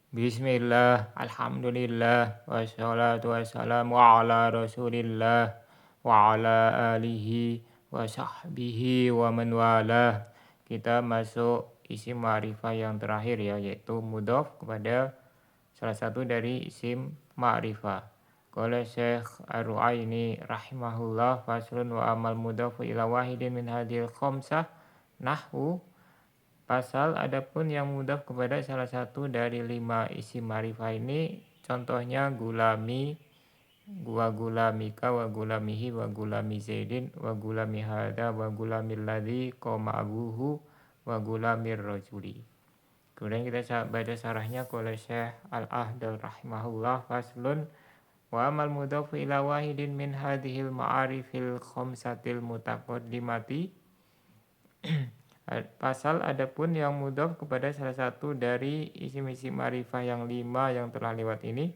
Bismillah, alhamdulillah, wassalatu wassalamu ala rasulillah, wa ala alihi wa sahbihi wa man walah. Kita masuk isim ma'rifah yang terakhir ya, yaitu mudhof kepada salah satu dari isim ma'rifah. Qala Syekh Ar-Ru'aini rahimahullah, faslun wa amal mudhofu ila wahidin min hadhil khamsah nahwu. Pasal adapun yang mudhaf kepada salah satu dari 5 isim ma'rifah ini, contohnya gulami, wa gulamika, wa gulamihi, wa gulami zaidin, wa gulami hada, wa gulamil ladzi qoma abuhu, wa gulamir rajuli. Kemudian kita baca syarahnya qala Syekh Al-Ahdal rahimahullah, faslun wa amal mudhafu ila wahidin min hadhil ma'arifil khamsatil mutaqaddimati. Pasal adapun yang mudhof kepada salah satu dari isim-isim ma'rifah yang 5 yang telah lewat ini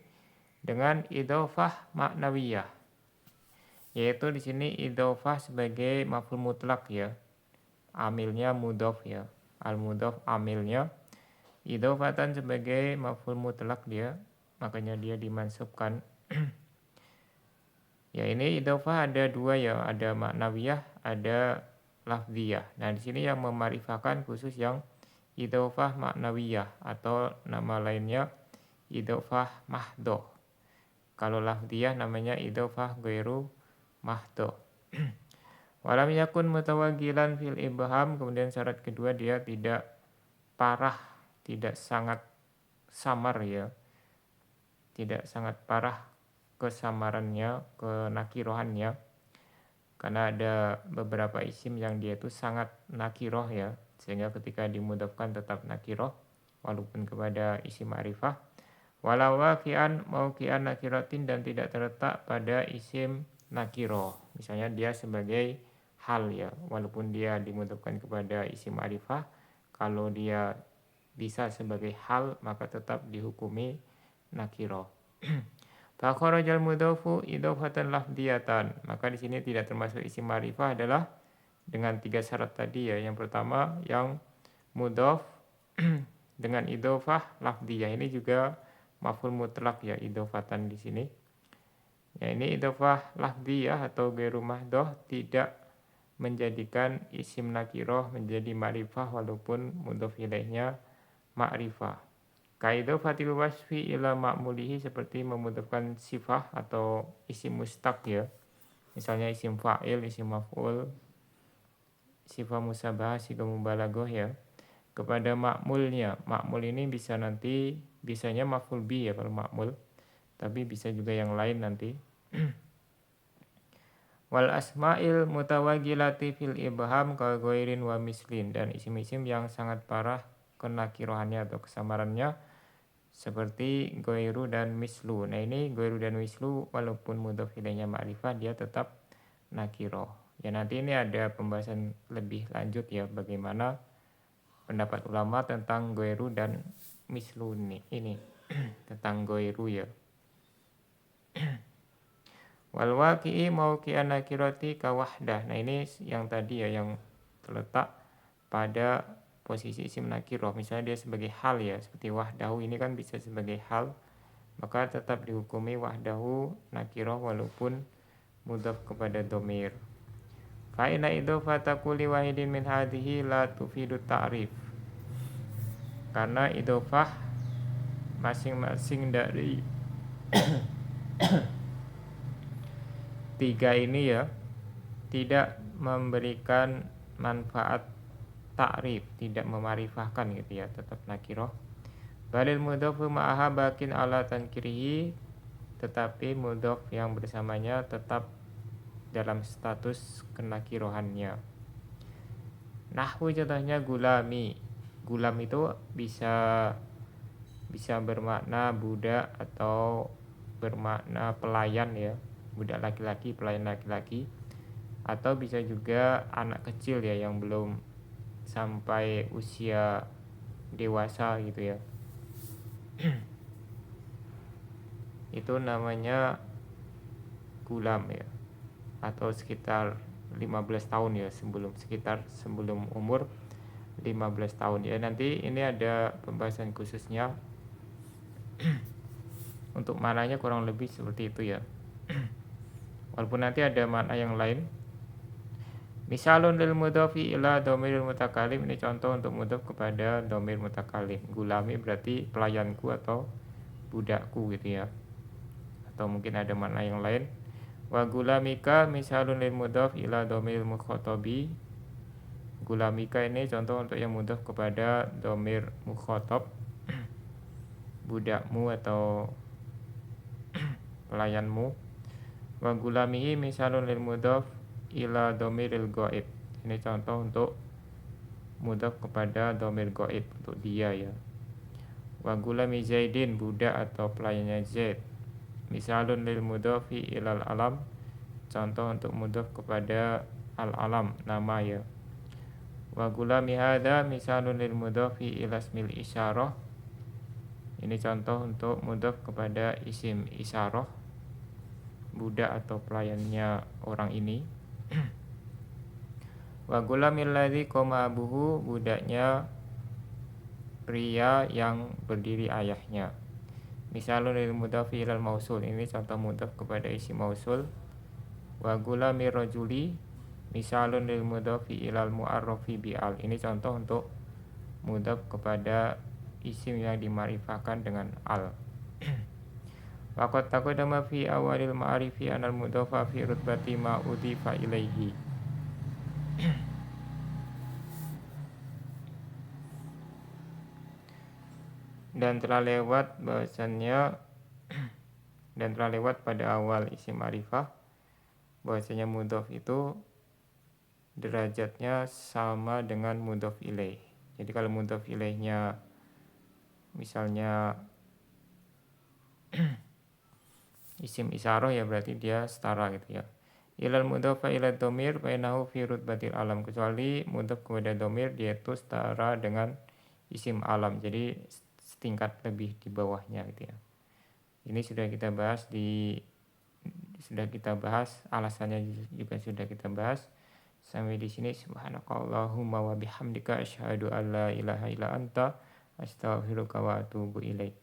dengan idhofah maknawiyah, yaitu di sini idhofah sebagai maf'ul mutlak ya, amilnya mudhof ya, al mudhof amilnya, idhofatan sebagai maf'ul mutlak dia, makanya dia dimansubkan. Ya, ini idhofah ada 2 ya, ada maknawiyah, ada lafdiyah. Nah, di sini yang memarifahkan khusus yang idhofah maknawiyah atau nama lainnya idhofah mahdoh. Kalau lafdiyah namanya idhofah ghairu mahdoh. Walam yakun mutawaggilan fil ibham, kemudian syarat kedua dia tidak parah, tidak sangat samar ya. Tidak sangat parah kesamarannya, kenakirohannya. Karena ada beberapa isim yang dia itu sangat nakiroh ya, sehingga ketika dimudhafkan tetap nakiroh walaupun kepada isim ma'rifah. Walau waqi'an mauqi'an nakiratin, dan tidak terletak pada isim nakiroh. Misalnya dia sebagai hal ya, walaupun dia dimudhafkan kepada isim ma'rifah, kalau dia bisa sebagai hal maka tetap dihukumi nakiroh. Fakharajal mudhofu idhofatan lafdiyatan. Maka di sini tidak termasuk isim ma'rifah adalah dengan 3 syarat tadi ya. Yang pertama yang mudhof dengan idhofah lafdiyah. Ini juga maf'ul mutlak ya, idhofatan di sini. Ya, ini idhofah lafdiyah atau ghairu mahdoh tidak menjadikan isim nakiroh menjadi ma'rifah walaupun mudhof ilaihnya ma'rifah. Kaidofatil wasfi ila ma'mulihi, seperti memudhafkan sifah atau isim mustaq ya. Misalnya isim fa'il, isim maf'ul, sifah musabahah, sifah mubalaghah ya, kepada ma'mulnya. Ma'mul ini bisa nanti, bisanya maf'ul bi ya kalau ma'mul, tapi bisa juga yang lain nanti. Wal asma'il mutawaggilati fil ibham ka ghairin wa mislin, dan isim-isim yang sangat parah kenakirohannya atau kesamarannya seperti ghairu dan mislu. Nah, ini ghairu dan mislu walaupun mudhof ilaihnya ma'rifah dia tetap nakiroh. Ya, nanti ini ada pembahasan lebih lanjut ya bagaimana pendapat ulama tentang ghairu dan mislu ini tentang ghairu ya. Wal waqi'i mauqi'an nakirati ka wahdah. Nah, ini yang tadi ya, yang terletak pada posisi isim nakiroh. Misalnya dia sebagai hal ya, seperti wahdahu ini kan bisa sebagai hal, maka tetap dihukumi wahdahu nakiroh walaupun mudhaf kepada domir. Fa inna idhofata kulli wahidin min hadhihi la tufidu ta'rif. Karena idhofah masing-masing dari 3 ini ya tidak memberikan manfaat ta'rif, tidak memarifahkan gitu ya, tetap nakiroh. Balil mudhofu ma'aha bakin ala tankirihi, tetapi mudhof yang bersamanya tetap dalam status kenakirohannya. Nahwu contohnya gulami. Gulam itu bisa bermakna budak atau bermakna pelayan ya, budak laki-laki, pelayan laki-laki, atau bisa juga anak kecil ya yang belum sampai usia dewasa gitu ya. Itu namanya gulam ya, atau sekitar 15 tahun ya, sebelum umur 15 tahun ya. Nanti ini ada pembahasan khususnya Untuk maknanya kurang lebih seperti itu ya. Walaupun nanti ada makna yang lain. Misalun lil mudhofi ila dhamiril mutakalim, ini contoh untuk mudhof kepada dhamir mutakalim. Gulami berarti pelayanku atau budakku gitu ya. Atau mungkin ada makna yang lain. Wa gulamika misalun lil mudhof ila dhamiril mukhatabi. Gulamika ini contoh untuk yang mudhof kepada dhamir mukhatab, budakmu atau pelayanmu. Wa gulamihi misalun lil mudhof ila dhamiril ghaib. Ini contoh untuk mudhof kepada dhamir ghaib, untuk dia ya. Wa gulami Zaidin, budak atau pelayannya Zaid. Misalun lil mudhofi ilal alam, contoh untuk mudhof kepada al alam, nama ya. Wa gulami hadza misalun lil mudhofi ila ismil isyarah. Ini contoh untuk mudhof kepada isim isyarah, budak atau pelayannya orang ini. Wa gulamil ladzi qama abuhu, budaknya pria yang berdiri ayahnya. Misalun lil mudhofi ilal mausul, ini contoh mudhof kepada isim mausul. Wa gulamir rajuli misalun lil mudhofi ilal mu'arrafi bi'al, ini contoh untuk mudhof kepada isim yang dimarifahkan dengan al. Waqad taqaddama fi awalil ma'arifi anal mudhofa fi rutbati ma udhifa ilaihi. Dan telah lewat bahwasannya dan telah lewat pada awal isim ma'rifah bahwasanya mudhof itu derajatnya sama dengan mudhof ilaih. Jadi kalau mudhof ilaihnya misalnya isim isyarah ya berarti dia setara gitu ya. Ilal mudhofa ila dhamir fa innahu fi rutbatil alam, kecuali mudhof kepada dhamir dia itu setara dengan isim alam, jadi setingkat lebih di bawahnya gitu ya. Ini sudah kita bahas alasannya juga sudah kita bahas. Sampai di sini, subhanakallahumma wa bihamdika asyhadu an la ilaha illa anta astaghfiruka wa atubu ilaik.